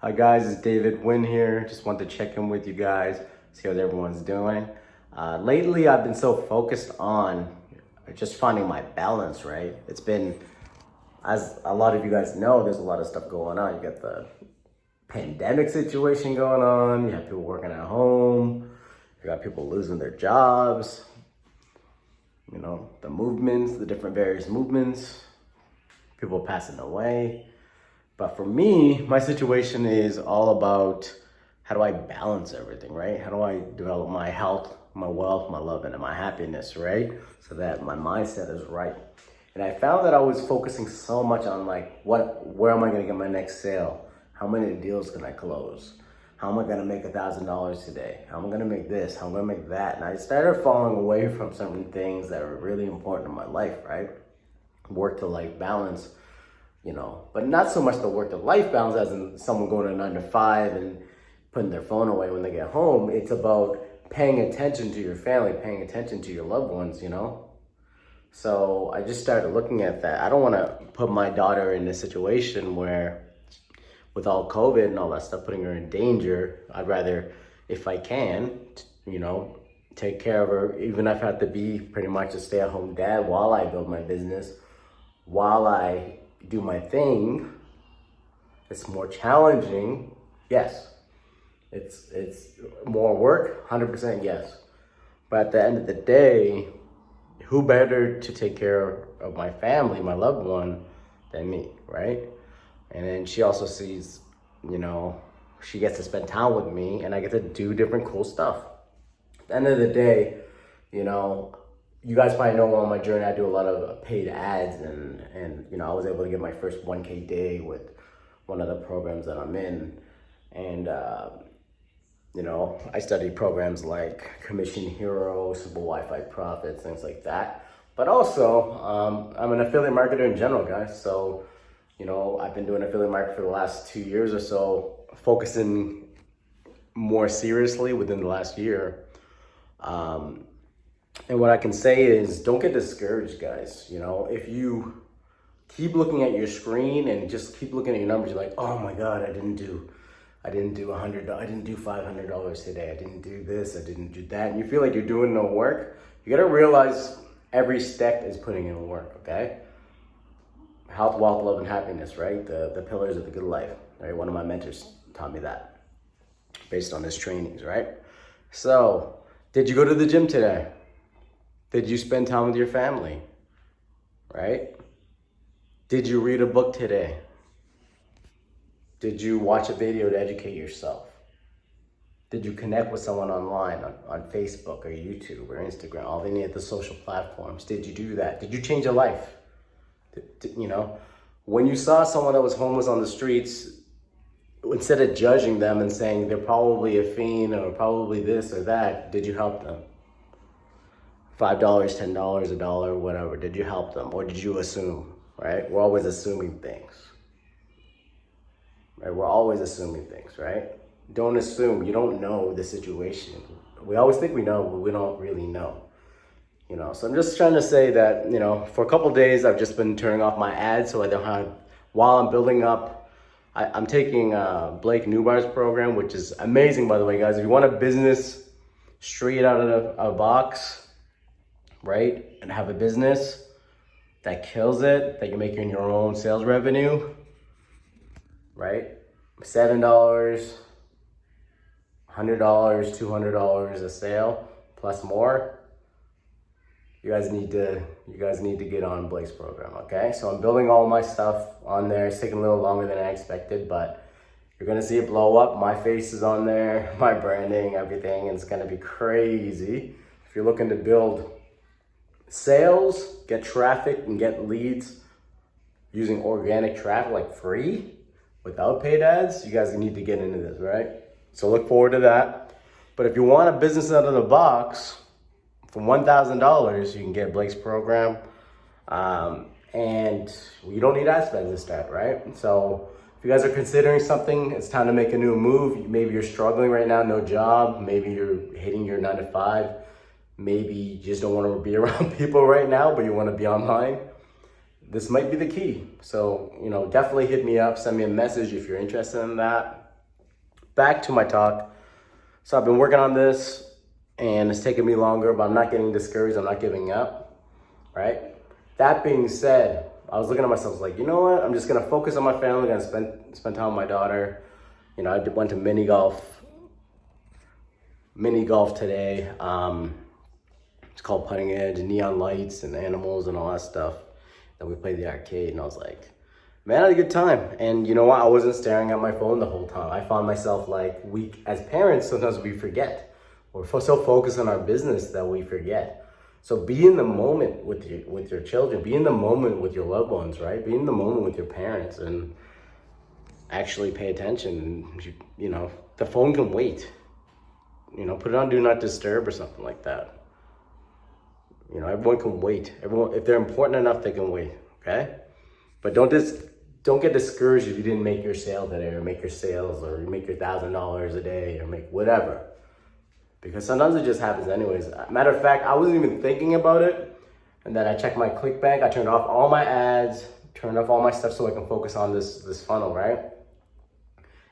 Hi guys, it's David Wynn here. Just wanted to check in with you guys, see how everyone's doing. Lately, I've been so focused on just finding my balance, right? It's been, as a lot of you guys know, there's a lot of stuff going on. You got the pandemic situation going on, you have people working at home, you got people losing their jobs, you know, the movements, the different various movements, people passing away. But for me, my situation is all about how do I balance everything, right? How do I develop my health, my wealth, my love, and my happiness, right? So that my mindset is right. And I found that I was focusing so much on where am I gonna get my next sale? How many deals can I close? How am I gonna make $1,000 today? How am I gonna make this? How am I gonna make that? And I started falling away from certain things that are really important in my life, right? Work to life balance, you know, but not so much the work to life balance as in someone going to 9 to 5 and putting their phone away when they get home. It's about paying attention to your family, paying attention to your loved ones, you know? So I just started looking at that. I don't want to put my daughter in a situation where with all COVID and all that stuff, putting her in danger. I'd rather, if I can, you know, take care of her, even if I have to be pretty much a stay-at-home dad while I build my business, while I do my thing. It's more challenging, yes. It's more work, 100% yes. But at the end of the day, who better to take care of my family, my loved one, than me, right? And then she also sees, you know, she gets to spend time with me and I get to do different cool stuff. At the end of the day, you know, you guys probably know on my journey, I do a lot of paid ads and you know, I was able to get my first 1K day with one of the programs that I'm in. And, you know, I study programs like Commission Hero, Simple Wi-Fi Profits, things like that. But also, I'm an affiliate marketer in general, guys. So, you know, I've been doing affiliate marketing for the last 2 years or so, focusing more seriously within the last year. And what I can say is don't get discouraged, guys. You know, if you keep looking at your screen and just keep looking at your numbers, you're like, oh my God, I didn't do $100, I didn't do $500 today. I didn't do this, I didn't do that. And you feel like you're doing no work. You gotta realize every step is putting in work, okay? Health, wealth, love, and happiness, right? The pillars of the good life, right? One of my mentors taught me that based on his trainings, right? So, did you go to the gym today? Did you spend time with your family, right? Did you read a book today? Did you watch a video to educate yourself? Did you connect with someone online on Facebook or YouTube or Instagram, all any of the social platforms? Did you do that? Did you change a life? You know, when you saw someone that was homeless on the streets, instead of judging them and saying they're probably a fiend or probably this or that, did you help them? $5, $10, a dollar, whatever. Did you help them or did you assume, right? We're always assuming things, right? We're always assuming things, right? Don't assume. You don't know the situation. We always think we know, but we don't really know. You know, so I'm just trying to say that, you know, for a couple of days, I've just been turning off my ads so I don't have, while I'm building up, I'm taking Blake Newbar's program, which is amazing, by the way, guys. If you want a business straight out of a box, right, and have a business that kills it, that you're making your own sales revenue, right? $7, $100, $200 a sale, plus more. You guys need to get on Blake's program, okay? So I'm building all my stuff on there. It's taking a little longer than I expected, but you're gonna see it blow up. My face is on there, my branding, everything, and it's gonna be crazy. If you're looking to build sales, get traffic, and get leads using organic traffic, like free, without paid ads, you guys need to get into this, right? So look forward to that. But if you want a business out of the box, for $1,000, you can get Blake's program. And you don't need ad spend to start, right? So if you guys are considering something, it's time to make a new move. Maybe you're struggling right now, no job. Maybe you're hitting your 9 to 5. Maybe you just don't want to be around people right now, but you want to be online. This might be the key. So, you know, definitely hit me up, send me a message if you're interested in that. back to my talk. So I've been working on this and it's taken me longer, but I'm not getting discouraged. I'm not giving up, right? That being said, I was looking at myself like, you know what? I'm just going to focus on my family. I'm going to spend time with my daughter. You know, I went to mini golf today. It's called Putting Edge, neon lights and animals and all that stuff. Then we played the arcade and I was like, man, I had a good time. And you know what? I wasn't staring at my phone the whole time. I found myself like as parents, sometimes we forget. We're so focused on our business that we forget. So be in the moment with your children. Be in the moment with your loved ones, right? Be in the moment with your parents and actually pay attention. You know, the phone can wait. You know, put it on Do Not Disturb or something like that. You know, everyone can wait. Everyone, if they're important enough, they can wait, okay? But don't get discouraged if you didn't make your sale today or make your sales or you make your $1,000 a day or make whatever. Because sometimes it just happens anyways. Matter of fact, I wasn't even thinking about it. And then I checked my ClickBank. I turned off all my ads, turned off all my stuff so I can focus on this funnel, right?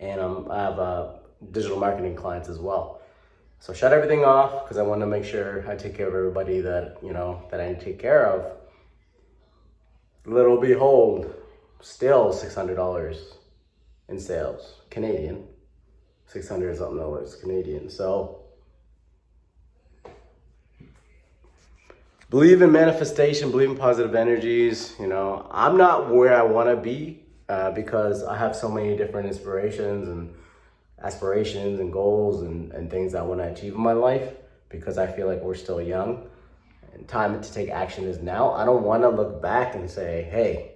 And I have digital marketing clients as well. So shut everything off because I want to make sure I take care of everybody that, you know, that I need to take care of. Little behold, still $600 in sales, Canadian. 600 something dollars Canadian. So believe in manifestation, believe in positive energies. You know, I'm not where I want to be because I have so many different inspirations and aspirations and goals and things I want to achieve in my life because I feel like we're still young and time to take action is now. I don't want to look back and say, hey,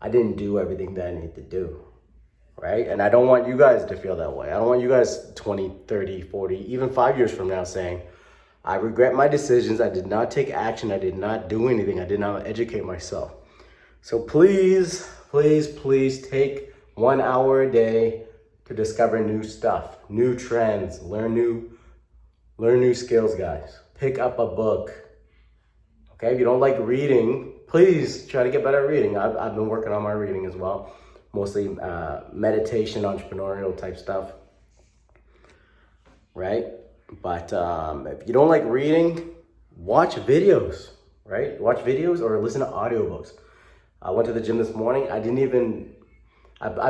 I didn't do everything that I need to do, right? And I don't want you guys to feel that way. I don't want you guys 20, 30, 40, even 5 years from now saying, I regret my decisions. I did not take action. I did not do anything. I did not educate myself. So please, please, please take 1 hour a day to discover new stuff, new trends, learn new skills, guys. Pick up a book. Okay, if you don't like reading, please try to get better at reading. I've been working on my reading as well, mostly meditation, entrepreneurial type stuff, right? But if you don't like reading, watch videos, right? Watch videos or listen to audiobooks. I went to the gym this morning. I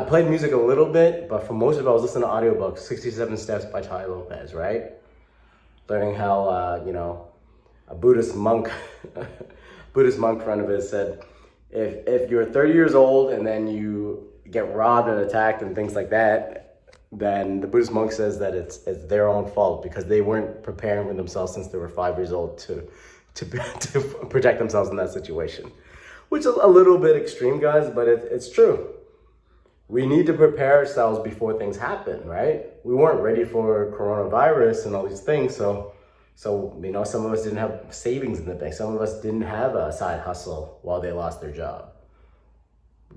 played music a little bit, but for most of it, I was listening to audiobooks, 67 Steps by Tai Lopez, right? Learning how, you know, a Buddhist monk friend of his said, if you're 30 years old and then you get robbed and attacked and things like that, then the Buddhist monk says that it's their own fault because they weren't preparing for themselves since they were 5 years old to protect themselves in that situation. Which is a little bit extreme, guys, but it's true. We need to prepare ourselves before things happen, right? We weren't ready for coronavirus and all these things, so you know, some of us didn't have savings in the bank. Some of us didn't have a side hustle while they lost their job,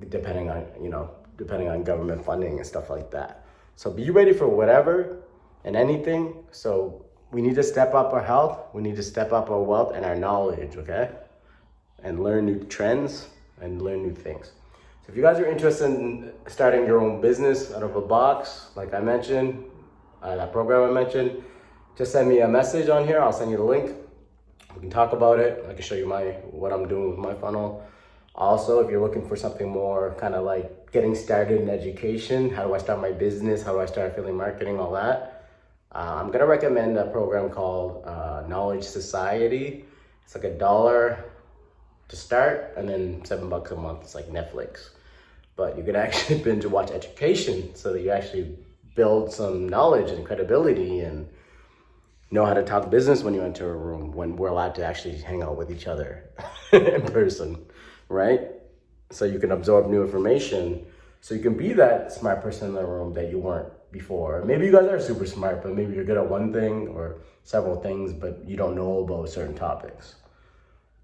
depending on government funding and stuff like that. So be ready for whatever and anything. So we need to step up our health. We need to step up our wealth and our knowledge, okay? And learn new trends and learn new things. So if you guys are interested in starting your own business out of a box, like I mentioned, that program I mentioned, just send me a message on here. I'll send you the link. We can talk about it. I can show you what I'm doing with my funnel. Also, if you're looking for something more kind of like getting started in education, how do I start my business? How do I start affiliate marketing? All that. I'm gonna recommend a program called Knowledge Society. It's like $1 to start, and then $7 a month. It's like Netflix, but you can actually binge watch education so that you actually build some knowledge and credibility and know how to talk business when you enter a room, when we're allowed to actually hang out with each other in person, right? So you can absorb new information, so you can be that smart person in the room that you weren't before. Maybe you guys are super smart, but maybe you're good at one thing or several things, but you don't know about certain topics,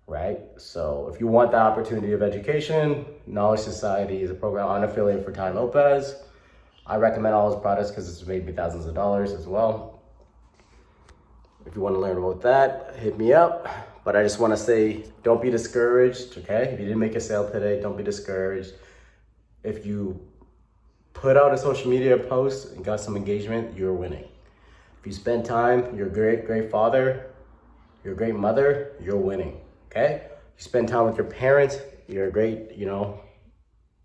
right? So if you want the opportunity of education, Knowledge Society is a program on affiliate for Tai Lopez. I recommend all his products because it's made me thousands of dollars as well. If you want to learn about that, hit me up. But I just want to say, don't be discouraged, okay? If you didn't make a sale today, don't be discouraged. If you put out a social media post and got some engagement, you're winning. If you spend time, you're a great father, you're a great mother, you're winning, okay? You spend time with your parents, you're a great,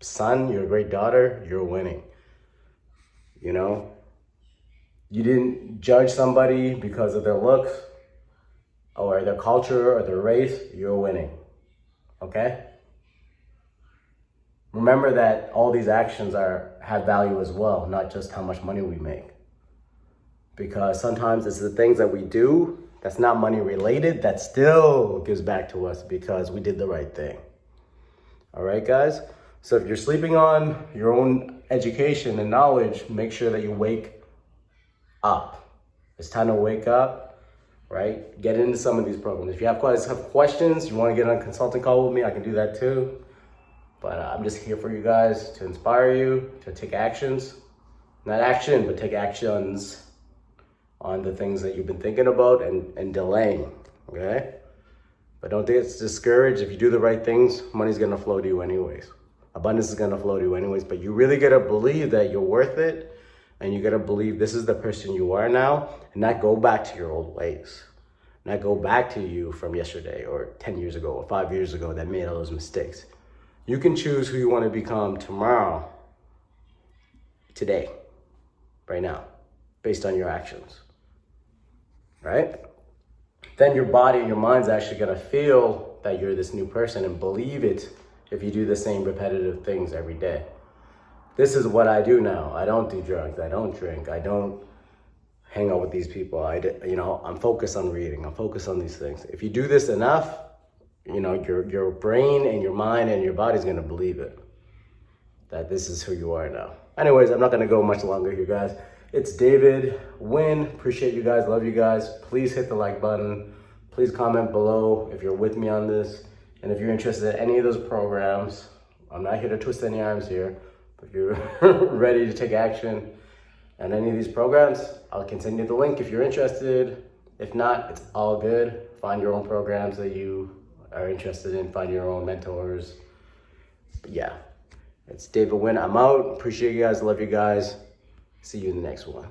son, you're a great daughter, you're winning. You didn't judge somebody because of their looks or their culture or their race, you're winning, okay? Remember that all these actions have value as well, not just how much money we make. Because sometimes it's the things that we do that's not money related that still gives back to us because we did the right thing. All right, guys? So if you're sleeping on your own education and knowledge, make sure that you wake up. It's time to wake up, right? Get into some of these programs. If you have questions, you want to get on a consulting call with me, I can do that too. But I'm just here for you guys to inspire you to take actions. Not action, but take actions on the things that you've been thinking about and delaying, okay? But don't get discouraged. If you do the right things, money's gonna flow to you anyways. Abundance is gonna flow to you anyways, but you really gotta believe that you're worth it, and you gotta believe this is the person you are now, and not go back to your old ways. Not go back to you from yesterday or 10 years ago or 5 years ago that made all those mistakes. You can choose who you wanna become tomorrow, today, right now, based on your actions, right? Then your body and your mind's actually gonna feel that you're this new person and believe it if you do the same repetitive things every day. This is what I do now. I don't do drugs, I don't drink, I don't hang out with these people. I'm focused on reading, I'm focused on these things. If you do this enough, your brain and your mind and your body's gonna believe it, that this is who you are now. Anyways, I'm not gonna go much longer here, guys. It's David Wynn. Appreciate you guys, love you guys. Please hit the like button. Please comment below if you're with me on this. And if you're interested in any of those programs, I'm not here to twist any arms here, but if you're ready to take action on any of these programs, I'll continue the link if you're interested. If not, it's all good. Find your own programs that you are interested in, find your own mentors. But yeah, it's David Wynn. I'm out. Appreciate you guys, love you guys. See you in the next one.